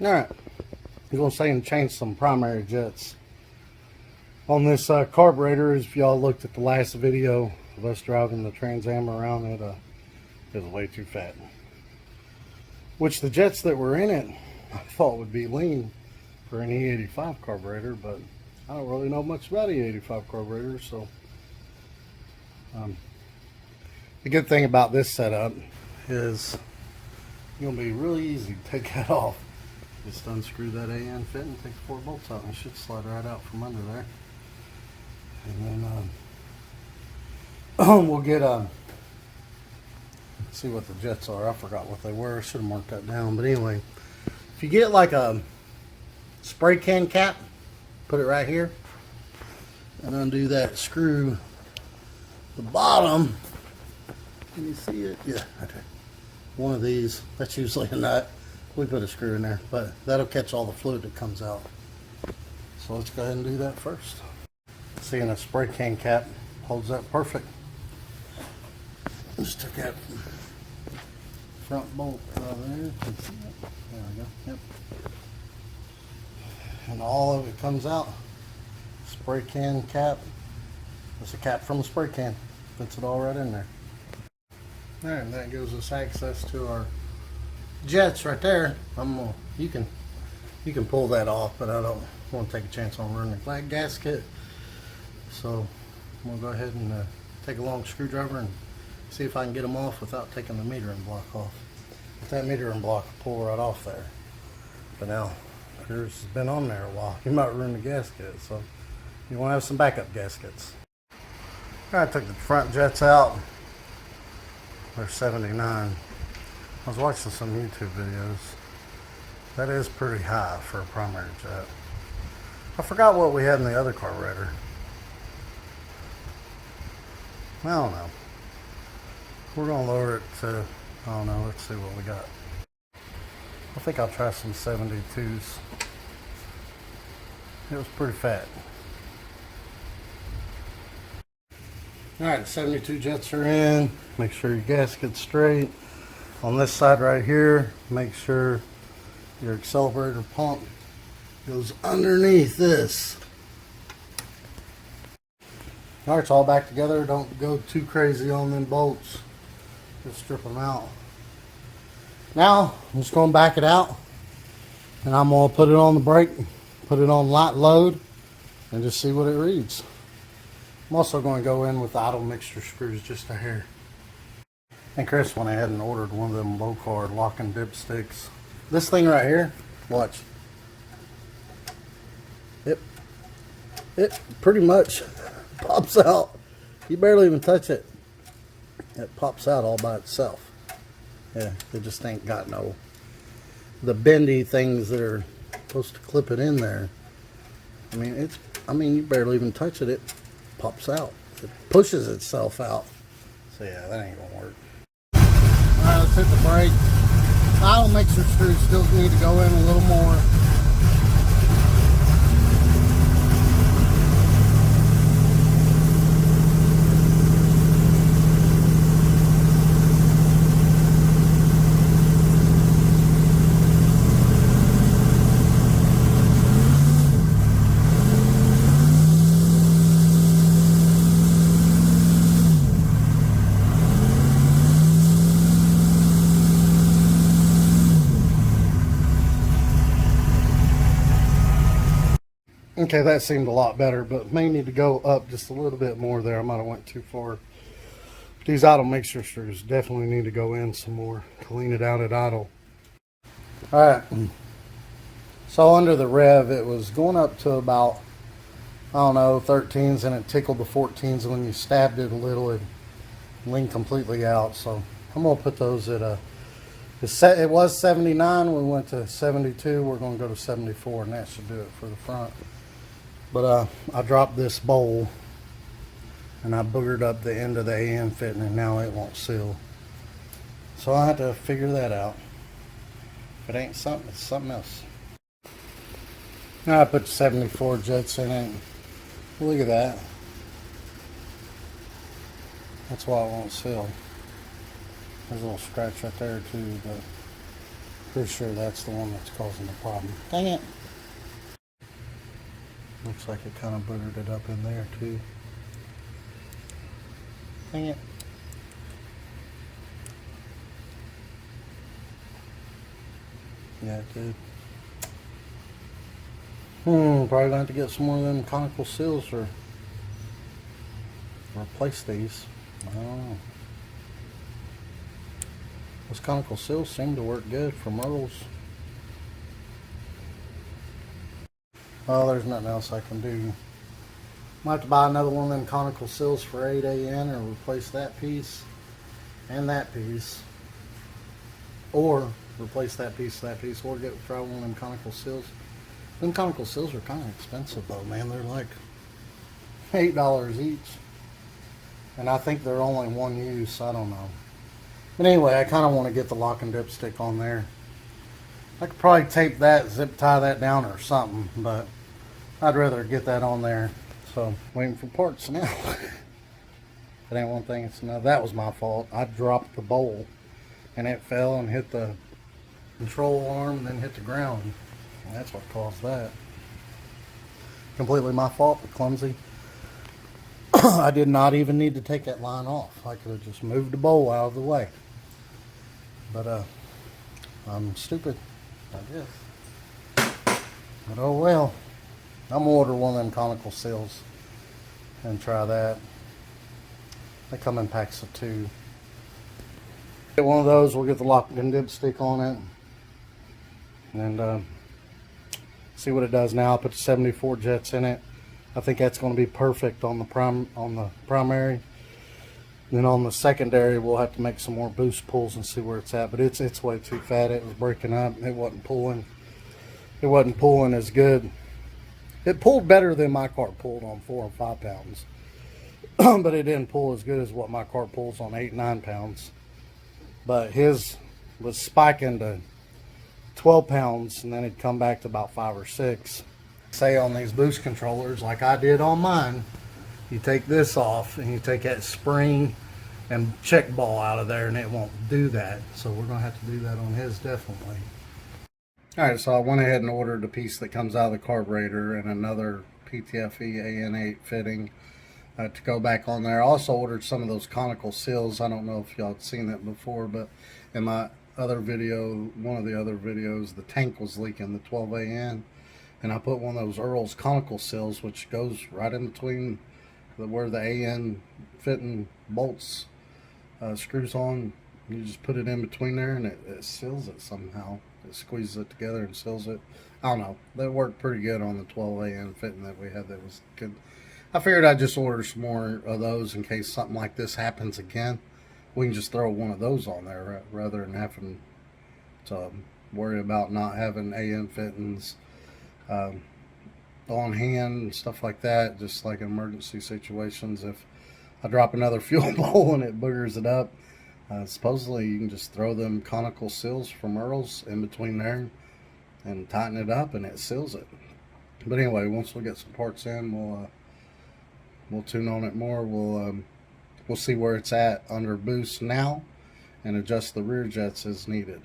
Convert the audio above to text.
Alright, I'm going to say and change some primary jets on this carburetor. If y'all looked at the last video of us driving the Trans Am around, it was way too fat. Which the jets that were in it I thought would be lean for an E85 carburetor, but I don't really know much about E85 carburetors, so the good thing about this setup is it's going to be really easy to take that off. Just unscrew that AN fit and take the 4 bolts out, and it should slide right out from under there. And then we'll get see what the jets are. I forgot what they were. I should have marked that down. But anyway, if you get like a spray can cap, put it right here and undo that screw. The bottom, can you see it? Yeah, right there. One of these, that's usually a nut. We put a screw in there, but that'll catch all the fluid that comes out. So let's go ahead and do that first. Seeing a spray can cap holds that perfect. Just took that front bolt out of there. There we go. Yep. And all of it comes out. Spray can cap. That's a cap from the spray can. Fits it all right in there. Alright, and that gives us access to our jets right there. You can pull that off, but I don't want to take a chance on running the gasket. So I'm gonna go ahead and take a long screwdriver and see if I can get them off without taking the metering block off. If that metering block will pull right off there. But now yours has been on there a while. You might ruin the gasket, so you want to have some backup gaskets. I took the front jets out. They're 79. I was watching some YouTube videos. That is pretty high for a primary jet. I forgot what we had in the other carburetor. I don't know. We're going to lower it to, I don't know, let's see what we got. I think I'll try some 72s. It was pretty fat. Alright, 72 jets are in. Make sure your gasket's straight. On this side right here, make sure your accelerator pump goes underneath this. Alright, it's all back together. Don't go too crazy on them bolts. Just strip them out. Now, I'm just going to back it out. And I'm going to put it on the brake, put it on light load, and just see what it reads. I'm also going to go in with the idle mixture screws just a hair. And Chris went ahead and ordered one of them low card locking dipsticks. This thing right here, watch. It pretty much pops out. You barely even touch it. It pops out all by itself. Yeah, it just ain't got no the bendy things that are supposed to clip it in there. I mean you barely even touch it. It pops out. It pushes itself out. So yeah, that ain't gonna work. Alright, let's hit the brake. Idle mixer screws still need to go in a little more. Okay, that seemed a lot better, but may need to go up just a little bit more there. I might have went too far. These idle mixture screws definitely need to go in some more. Clean it out at idle. Alright, so under the rev, it was going up to about, I don't know, 13s, and it tickled the 14s. When you stabbed it a little, it leaned completely out. So I'm going to put those at a, it was 79, we went to 72, we're going to go to 74, and that should do it for the front. But I dropped this bowl and I boogered up the end of the AN fitting, and now it won't seal. So I have to figure that out. If it ain't something, it's something else. Now I put 74 jets in it. Look at that. That's why it won't seal. There's a little scratch right there too, but Pretty sure that's the one that's causing the problem. Dang it. Looks like it kind of boogered it up in there too. Dang it. Yeah, it did. Probably going to have to get some more of them conical seals or replace these. I don't know. Those conical seals seem to work good for Merles. Well, there's nothing else I can do. Might have to buy another one of them conical seals for 8AN or replace that piece and that piece. Or replace that piece, or try one of them conical seals. Them conical seals are kind of expensive though, man. They're like $8 each. And I think they're only one use, I don't know. But anyway, I kind of want to get the lock and dipstick on there. I could probably tape that, zip tie that down or something, but I'd rather get that on there. So, waiting for parts now. It ain't one thing, it's another. That was my fault. I dropped the bowl and it fell and hit the control arm and then hit the ground. And that's what caused that. Completely my fault, but clumsy. I did not even need to take that line off. I could have just moved the bowl out of the way. But I'm stupid, I guess. But oh well. I'm gonna order one of them conical seals and try that. They come in packs of 2. Get one of those, we'll get the lock and dipstick on it. And see what it does now. I'll put the 74 jets in it. I think that's going to be perfect on the primary. Then on the secondary, we'll have to make some more boost pulls and see where it's at. But it's way too fat. It was breaking up. It wasn't pulling. It wasn't pulling as good. It pulled better than my cart pulled on 4 and 5 pounds. But it didn't pull as good as what my cart pulls on 8 and 9 pounds. But his was spiking to 12 pounds, and then it'd come back to about 5 or 6. Say on these boost controllers, like I did on mine, you take this off and you take that spring and check ball out of there, and it won't do that. So we're gonna have to do that on his, definitely. All right, so I went ahead and ordered a piece that comes out of the carburetor and another PTFE AN8 fitting to go back on there. I also ordered some of those conical seals. I don't know if y'all had seen that before, but in my other video, one of the other videos, the tank was leaking, the 12AN. And I put one of those Earl's conical seals, which goes right in between where the AN fitting bolts screws on. You just put it in between there and it seals it somehow. It squeezes it together and seals it. I don't know. That worked pretty good on the 12AN fitting that we had. That was good. I figured I'd just order some more of those in case something like this happens again. We can just throw one of those on there rather than having to worry about not having AN fittings on hand and stuff like that. Just like in emergency situations, if I drop another fuel bowl and it boogers it up, supposedly you can just throw them conical seals from Earl's in between there and tighten it up and it seals it. But anyway, once we get some parts in, we'll tune on it more. We'll see where it's at under boost now and adjust the rear jets as needed.